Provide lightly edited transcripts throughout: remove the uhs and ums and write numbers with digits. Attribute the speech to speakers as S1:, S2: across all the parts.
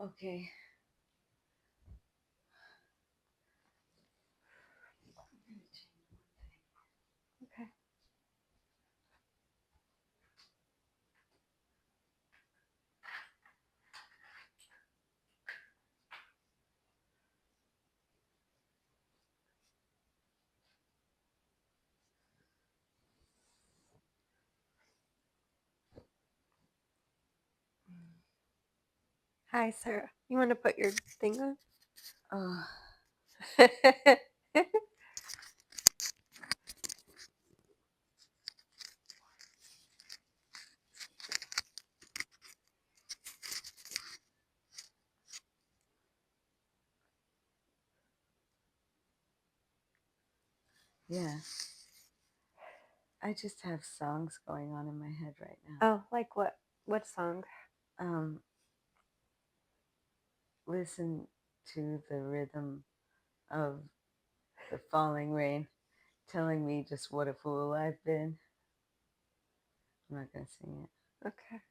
S1: Okay.
S2: Okay. Hi, Sarah. You want to put your thing on?
S1: Oh, yeah. I just have songs going on in my head right now.
S2: Oh, like what? What song?
S1: Um, listen to the rhythm of the falling rain telling me just what a fool I've been. I'm not gonna sing it.
S2: Okay.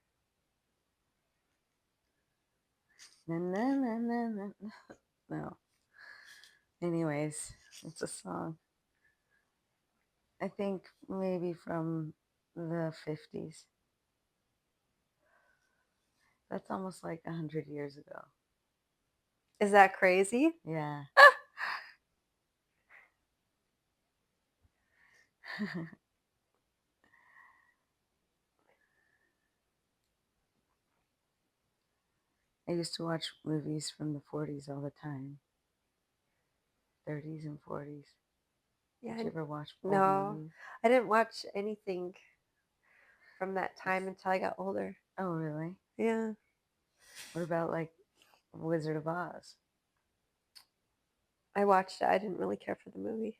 S1: Na, na, na, na, na, na. No. Anyways, it's a song. I think maybe from the 50s. That's almost like 100 years ago.
S2: Is that crazy?
S1: Yeah. I used to watch movies from the 40s all the time. 30s and 40s.
S2: Yeah.
S1: Did you ever watch old
S2: No,
S1: movies?
S2: I didn't watch anything from that time until I got older.
S1: Oh, really?
S2: Yeah.
S1: What about like Wizard of Oz?
S2: I watched it. I didn't really care for the movie.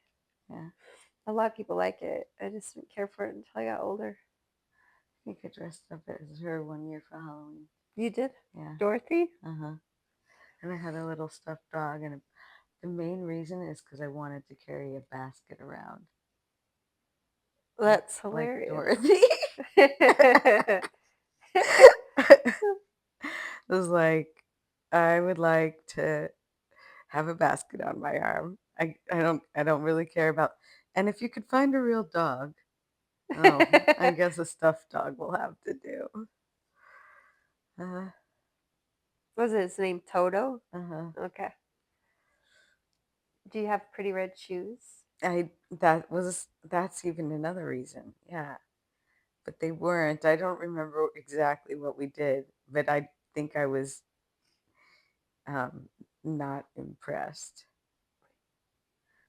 S1: Yeah.
S2: A lot of people like it. I just didn't care for it until I got older.
S1: I think I dressed up as her one year for Halloween.
S2: You did?
S1: Yeah.
S2: Dorothy?
S1: Uh-huh. And I had a little stuffed dog, and the main reason is because I wanted to carry a basket around.
S2: That's
S1: Like
S2: hilarious.
S1: Dorothy. It was like, I would like to have a basket on my arm. I don't really care about, and if you could find a real dog, oh, I guess a stuffed dog will have to do. Uh,
S2: Was it his name Toto?
S1: uh-huh.
S2: Okay. Do you have pretty red shoes?
S1: That's even another reason. Yeah. But they weren't. I don't remember exactly what we did, but I think I was um, not impressed.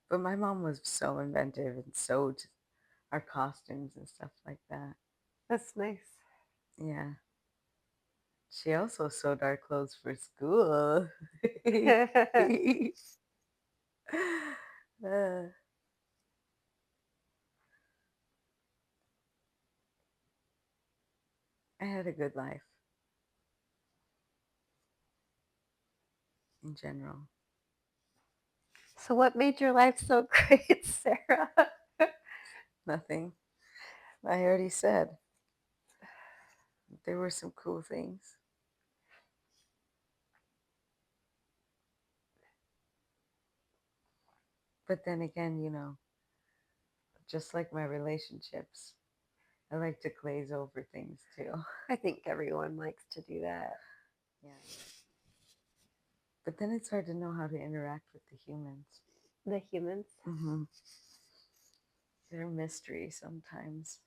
S1: But my mom was so inventive and sewed our costumes and stuff like that.
S2: That's nice.
S1: Yeah. She also sewed our clothes for school. Uh, I had a good life in general.
S2: So, what made your life so great, Sarah?
S1: Nothing. I already said there were some cool things. But then again, just like my relationships, I like to glaze over things too.
S2: I think everyone likes to do that.
S1: Yeah. But then it's hard to know how to interact with the humans.
S2: The humans.
S1: Mm-hmm. They're a mystery sometimes.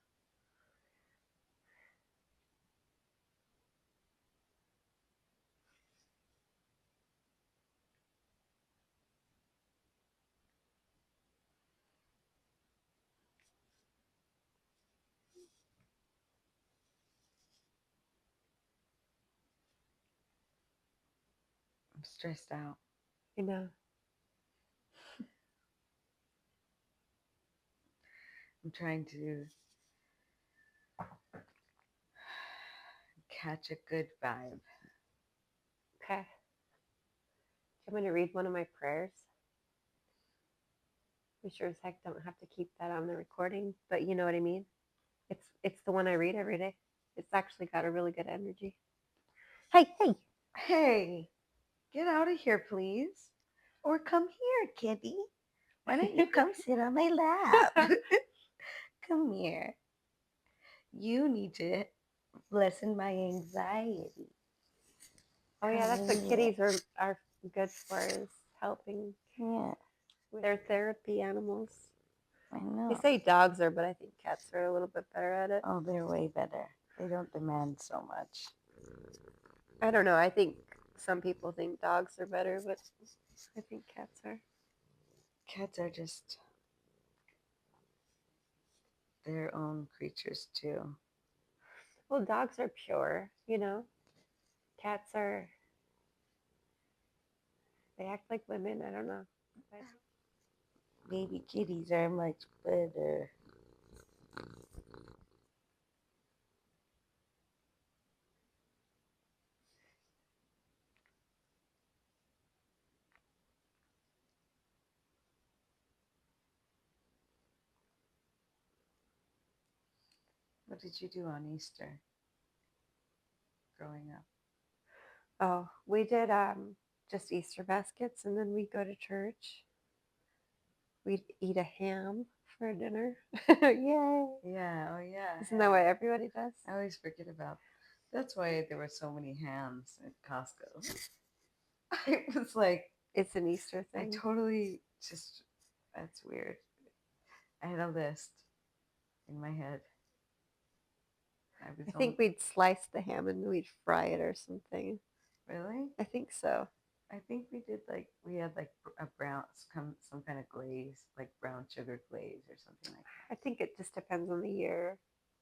S1: I'm stressed out.
S2: I know.
S1: I'm trying to catch a good vibe.
S2: Okay. I'm going to read one of my prayers. We sure as heck don't have to keep that on the recording, but you know what I mean. It's the one I read every day. It's actually got a really good energy. Hey, hey.
S1: Hey, Get out of here, please. Or come here, kitty. Why don't you come sit on my lap? Come here. You need to lessen my anxiety.
S2: Oh yeah, that's what
S1: Come here.
S2: kitties are good for, is helping
S1: Yeah,
S2: with their therapy animals.
S1: I
S2: They
S1: know.
S2: say dogs are, but I think cats are a little bit better at it.
S1: Oh, they're way better. They don't demand so much.
S2: I don't know. I think some people think dogs are better, but I think cats are.
S1: Cats are just their own creatures too.
S2: Well, dogs are pure, you know. Cats are, they act like women. I don't know. But
S1: Baby kitties are much better. What did you do on Easter growing up?
S2: oh, we did just Easter baskets, and then we go to church. We'd eat a ham for dinner. Yay!
S1: Yeah, oh yeah.
S2: Isn't that what everybody does?
S1: I always forget about. That's why there were so many hams at Costco. I was like,
S2: It's an Easter
S1: I
S2: thing.
S1: totally just, that's weird. I had a list in my head.
S2: I think we'd slice the ham and we'd fry it or something.
S1: Really?
S2: I think so.
S1: I think we did like, we had like a brown, some kind of glaze, like brown sugar glaze or something like
S2: I think it just depends on the year.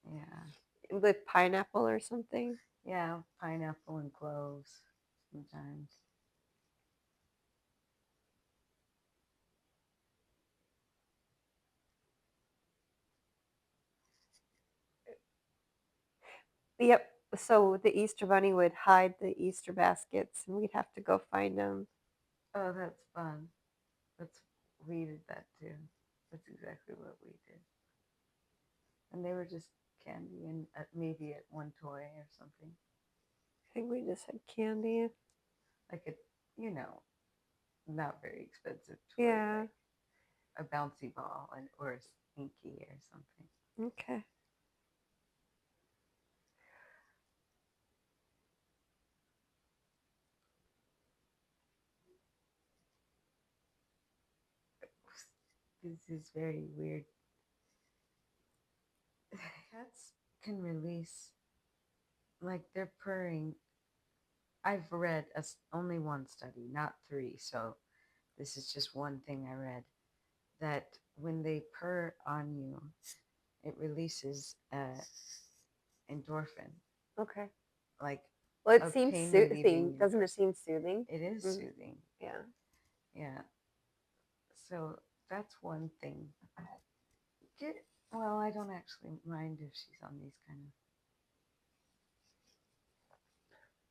S1: that. Yeah.
S2: With pineapple or something.
S1: Yeah, pineapple and cloves sometimes.
S2: Yep. So the Easter bunny would hide the Easter baskets and we'd have to go find them.
S1: Oh, that's fun. That's we did that too. That's exactly what we did. And they were just candy and maybe at one toy or something,
S2: I think we just had candy.
S1: like a, you know, not very expensive toy,
S2: Yeah.
S1: like a bouncy ball and or a stinky or something.
S2: Okay.
S1: This is very weird. Cats can release, like they're purring. I've read only one study, not three, so this is just one thing I read, that when they purr on you, it releases endorphin,
S2: Okay.
S1: like
S2: Well, it
S1: a
S2: seems
S1: pain
S2: soothing.
S1: relieving.
S2: Doesn't it seem soothing?
S1: It is
S2: Mm,
S1: soothing.
S2: yeah.
S1: Yeah. So that's one thing. Get, well, I don't actually mind if she's on these kind of,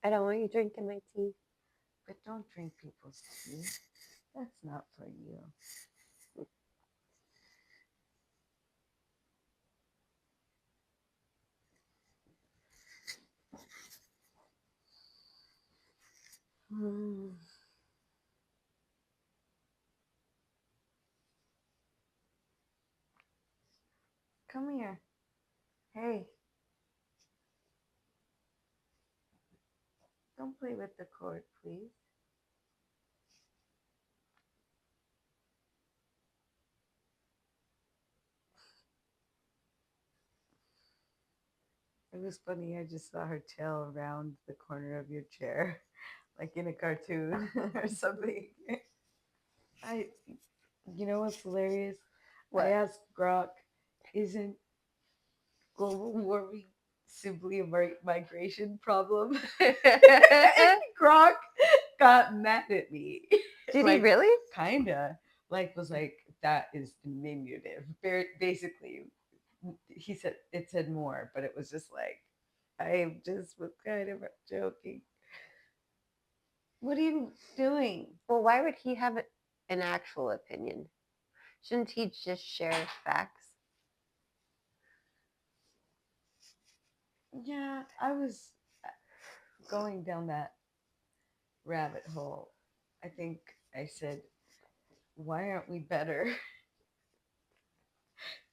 S2: I don't want you drinking my tea.
S1: but don't drink people's tea. That's not for you. Hmm. Come here. Hey, don't play with the cord, please. It was funny. I just saw her tail around the corner of your chair, like in a cartoon or something. I, you know what's hilarious? I
S2: What?
S1: asked Grok, isn't global warming simply a migration problem? And Grok got mad at me.
S2: Did he
S1: Like,
S2: really?
S1: kinda. Like, was like, that is diminutive. Basically, he said, it said more, but it was just like, I just was kind of joking. What are you doing?
S2: Well, why would he have an actual opinion? Shouldn't he just share facts?
S1: Yeah, I was going down that rabbit hole. I think I said, why aren't we better? I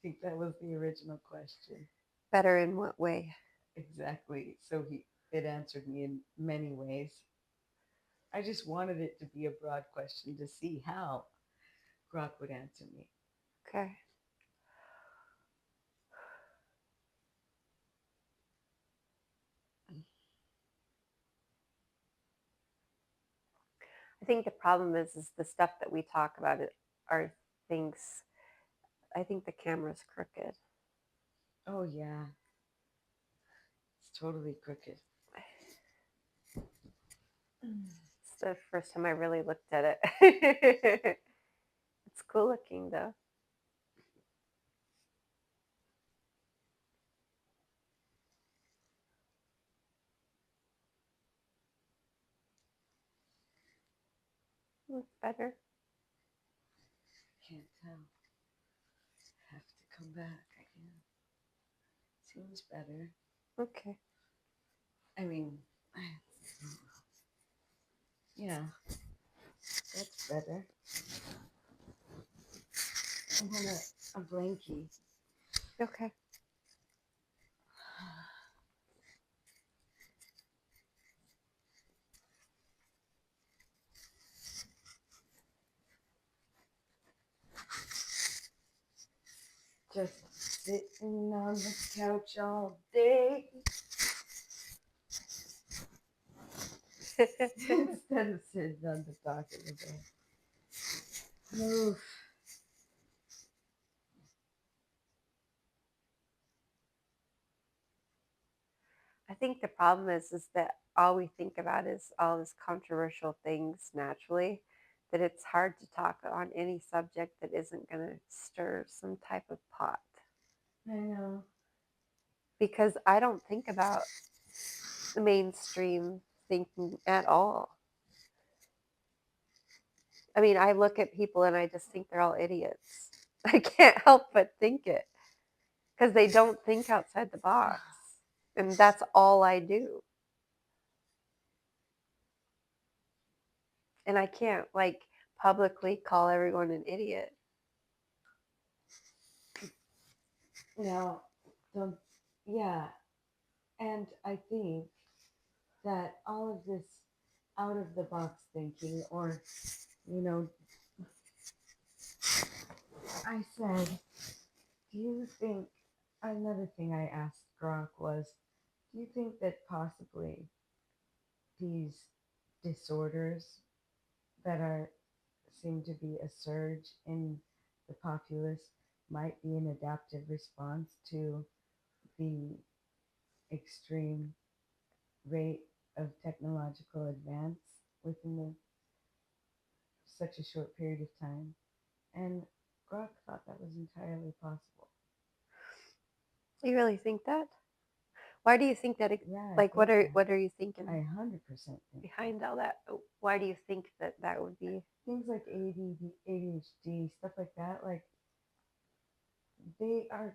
S1: think that was the original question.
S2: Better in what way?
S1: Exactly. So it answered me in many ways. I just wanted it to be a broad question to see how Grok would answer me.
S2: Okay. I think the problem is the stuff that we talk about are things. I think the camera's crooked.
S1: Oh yeah, it's totally crooked.
S2: It's the first time I really looked at it. It's cool looking though. It's better.
S1: Can't tell. Have to come back again. Seems better.
S2: Okay.
S1: I mean, yeah, that's better. I want a blankie.
S2: Okay.
S1: Just sitting on the couch all day. Instead of sitting on the dock of the bed. Move.
S2: I think the problem is that all we think about is all these controversial things naturally, that it's hard to talk on any subject that isn't going to stir some type of pot.
S1: I know.
S2: Because I don't think about the mainstream thinking at all. I mean, I look at people and I just think they're all idiots. I can't help but think it because they don't think outside the box. And that's all I do. And I can't like publicly call everyone an idiot.
S1: Now, don't, yeah. And I think that all of this out of the box thinking, or, you know, I said, do you think, another thing I asked Gronk was, do you think that possibly these disorders that are seem to be a surge in the populace might be an adaptive response to the extreme rate of technological advance within such a short period of time? And Grok thought that was entirely possible.
S2: You really think that? Why do you think that?
S1: Yeah, I
S2: Like,
S1: think that.
S2: what are you thinking
S1: I 100% think
S2: behind all that? Why do you think that that would be?
S1: things like ADD, ADHD, stuff like that. Like they are,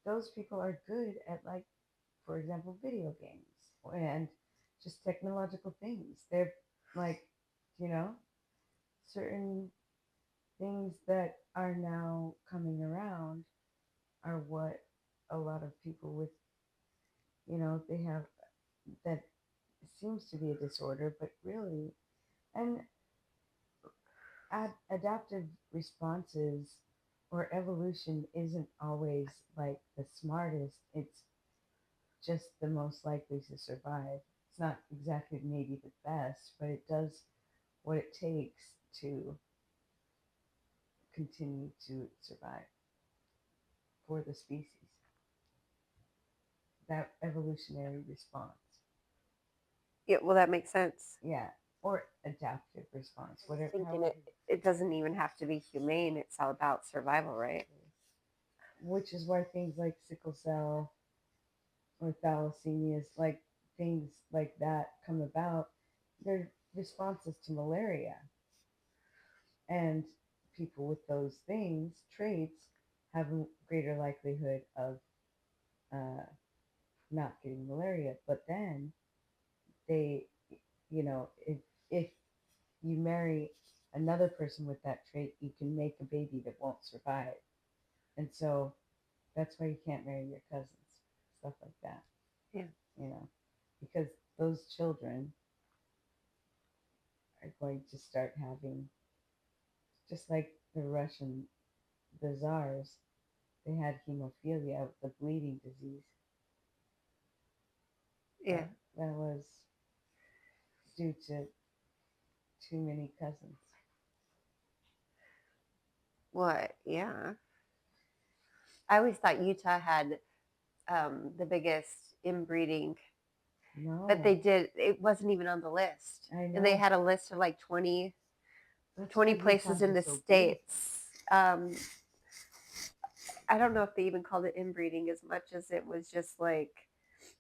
S1: those people are good at, like, for example, video games and just technological things. They're like, you know, certain things that are now coming around are what a lot of people with, they have that seems to be a disorder, but really, and adaptive responses or evolution isn't always like the smartest. It's just the most likely to survive. It's not exactly maybe the best, but it does what it takes to continue to survive for the species. That evolutionary response.
S2: Yeah, well, that makes sense.
S1: Yeah. Or adaptive response.
S2: I'm just
S1: Whatever,
S2: thinking
S1: however.
S2: it doesn't even have to be humane. It's all about survival, right?
S1: Which is why things like sickle cell or thalassemias, like things like that come about. They're responses to malaria. And people with those things, traits, have a greater likelihood of uh, not getting malaria. But then they, if if you marry another person with that trait, you can make a baby that won't survive. And so that's why you can't marry your cousins, stuff like that,
S2: Yeah.
S1: you know, because those children are going to start having, just like the czars, they had hemophilia, the bleeding disease.
S2: Yeah.
S1: That was due to too many cousins.
S2: What? Yeah. I always thought Utah had the biggest inbreeding, but
S1: No,
S2: they did. It wasn't even on the list,
S1: I
S2: and they
S1: know.
S2: had a list of like
S1: That's
S2: 20
S1: why
S2: places
S1: Utah
S2: in
S1: is
S2: the
S1: so beautiful.
S2: states. I don't know if they even called it inbreeding as much as it was just like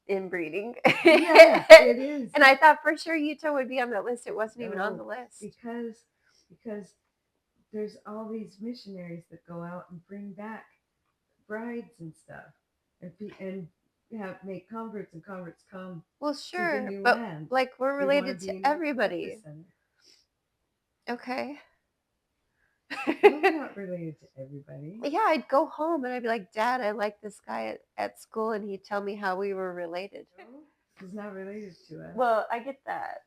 S2: inbreeding.
S1: Yeah, it is.
S2: And I thought for sure Utah would be on that list. It wasn't even on the
S1: No,
S2: list.
S1: because there's all these missionaries that go out and bring back brides and stuff, and have make converts, and converts come
S2: Well,
S1: to the
S2: sure,
S1: new
S2: but
S1: land.
S2: like we're
S1: They want to
S2: related
S1: be
S2: to
S1: in that practice
S2: everybody.
S1: center.
S2: Okay.
S1: No, we're not related to everybody.
S2: Yeah, I'd go home and I'd be like, Dad, I like this guy at school, and he'd tell me how we were related.
S1: No, he's not related to us.
S2: Well, I get that.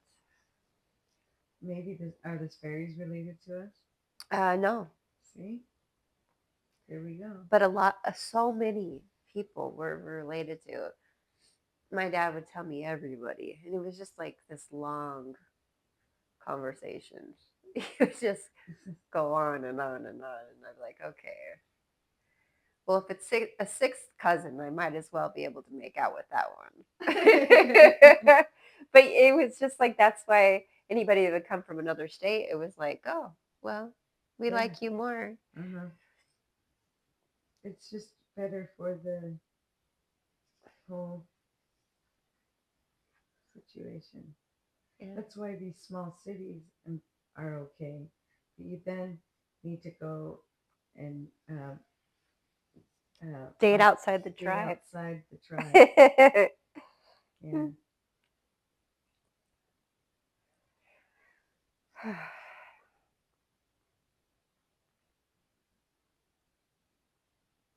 S1: Maybe are the fairies related to us?
S2: No,
S1: See, here we go.
S2: but so many people were related to. My dad would tell me everybody, and it was just like this long conversation. He would just go on and on and on, and I'm like, okay. Well, if it's a sixth cousin, I might as well be able to make out with that one. But it was just like that's why anybody that would come from another state, it was like, oh, well, we
S1: Yeah.
S2: like you more.
S1: It's just better for the whole situation.
S2: Yeah.
S1: That's why these small cities are okay. But you then need to go and
S2: Date outside the
S1: stay
S2: tribe.
S1: outside the tribe. Yeah.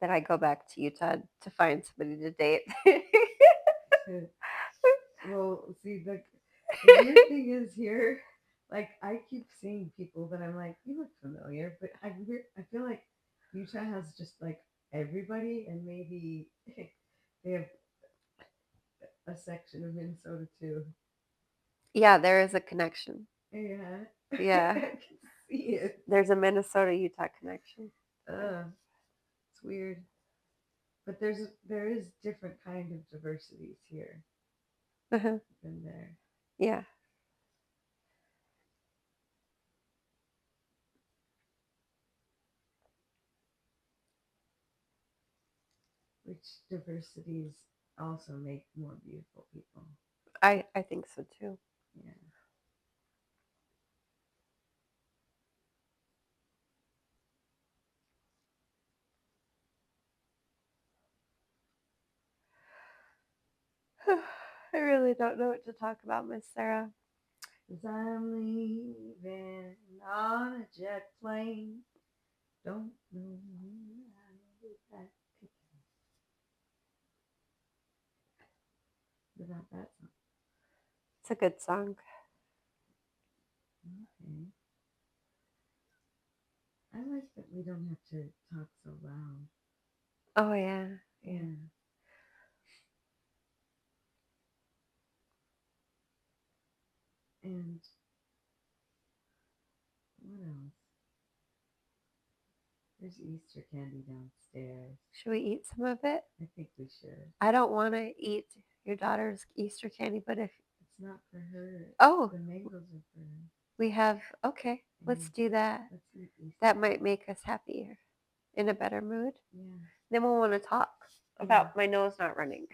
S2: Then I go back to Utah to find somebody to date.
S1: Well, see, the weird thing is here, like I keep seeing people that I'm like, you look familiar, but I feel like Utah has just like everybody, and maybe they have a section of Minnesota too.
S2: Yeah, there is a connection.
S1: Yeah.
S2: Yeah.
S1: I can see it.
S2: There's a Minnesota Utah connection.
S1: It's weird. But there is different kind of diversities here than there.
S2: Yeah.
S1: Which diversities also make more beautiful people.
S2: I think so too.
S1: Yeah.
S2: I really don't know what to talk about, Miss Sarah.
S1: 'Cause I'm leaving on a jet plane. Don't know when I'll be back again. Without that song.
S2: It's a good song.
S1: Okay. I like that we don't have to talk so loud.
S2: Oh yeah.
S1: Yeah. And what else? There's Easter candy downstairs.
S2: Should we eat some of it?
S1: I think we should.
S2: I don't want to eat your daughter's Easter candy, but if
S1: It's not for her.
S2: Oh,
S1: The mangoes are for her.
S2: we have okay, let's do that.
S1: Let's eat Easter.
S2: That might make us happier, in a better mood.
S1: Yeah.
S2: Then we'll want to talk about my nose not running.